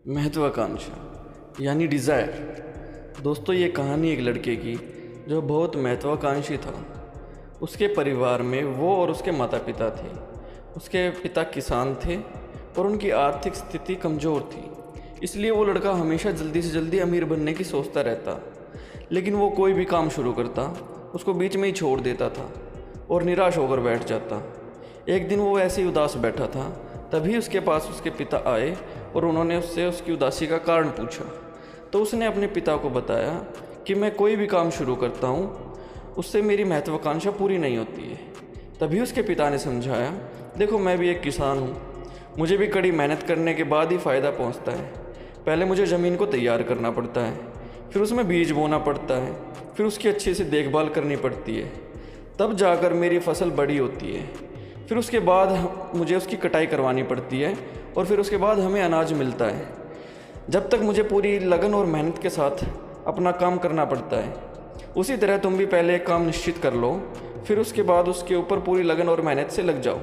महत्वाकांक्षा यानी डिज़ायर। दोस्तों, ये कहानी एक लड़के की जो बहुत महत्वाकांक्षी था। उसके परिवार में वो और उसके माता पिता थे। उसके पिता किसान थे और उनकी आर्थिक स्थिति कमज़ोर थी, इसलिए वो लड़का हमेशा जल्दी से जल्दी अमीर बनने की सोचता रहता। लेकिन वो कोई भी काम शुरू करता उसको बीच में ही छोड़ देता था और निराश होकर बैठ जाता। एक दिन वो ऐसे ही उदास बैठा था, तभी उसके पास उसके पिता आए और उन्होंने उससे उसकी उदासी का कारण पूछा। तो उसने अपने पिता को बताया कि मैं कोई भी काम शुरू करता हूँ उससे मेरी महत्वाकांक्षा पूरी नहीं होती है। तभी उसके पिता ने समझाया, देखो मैं भी एक किसान हूँ, मुझे भी कड़ी मेहनत करने के बाद ही फ़ायदा पहुँचता है। पहले मुझे ज़मीन को तैयार करना पड़ता है, फिर उसमें बीज बोना पड़ता है, फिर उसकी अच्छे से देखभाल करनी पड़ती है, तब जाकर मेरी फसल बड़ी होती है। फिर उसके बाद मुझे उसकी कटाई करवानी पड़ती है और फिर उसके बाद हमें अनाज मिलता है। जब तक मुझे पूरी लगन और मेहनत के साथ अपना काम करना पड़ता है। उसी तरह तुम भी पहले एक काम निश्चित कर लो, फिर उसके बाद उसके ऊपर पूरी लगन और मेहनत से लग जाओ।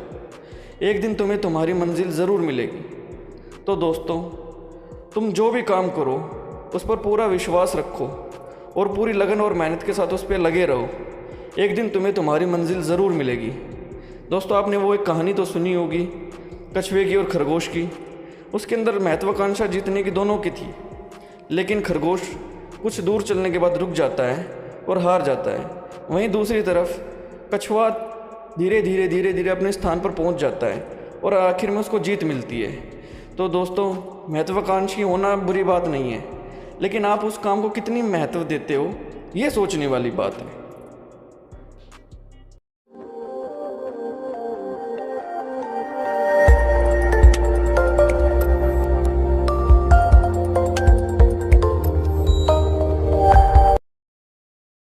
एक दिन तुम्हें तुम्हारी मंजिल ज़रूर मिलेगी। तो दोस्तों, तुम जो भी काम करो उस पर पूरा विश्वास रखो और पूरी लगन और मेहनत के साथ उस पर लगे रहो। एक दिन तुम्हें तुम्हारी मंजिल ज़रूर मिलेगी। दोस्तों, आपने वो एक कहानी तो सुनी होगी, कछुए की और खरगोश की। उसके अंदर महत्वाकांक्षा जीतने की दोनों की थी, लेकिन खरगोश कुछ दूर चलने के बाद रुक जाता है और हार जाता है। वहीं दूसरी तरफ कछुआ धीरे धीरे अपने स्थान पर पहुंच जाता है और आखिर में उसको जीत मिलती है। तो दोस्तों, महत्वाकांक्षी होना बुरी बात नहीं है, लेकिन आप उस काम को कितनी महत्व देते हो ये सोचने वाली बात है।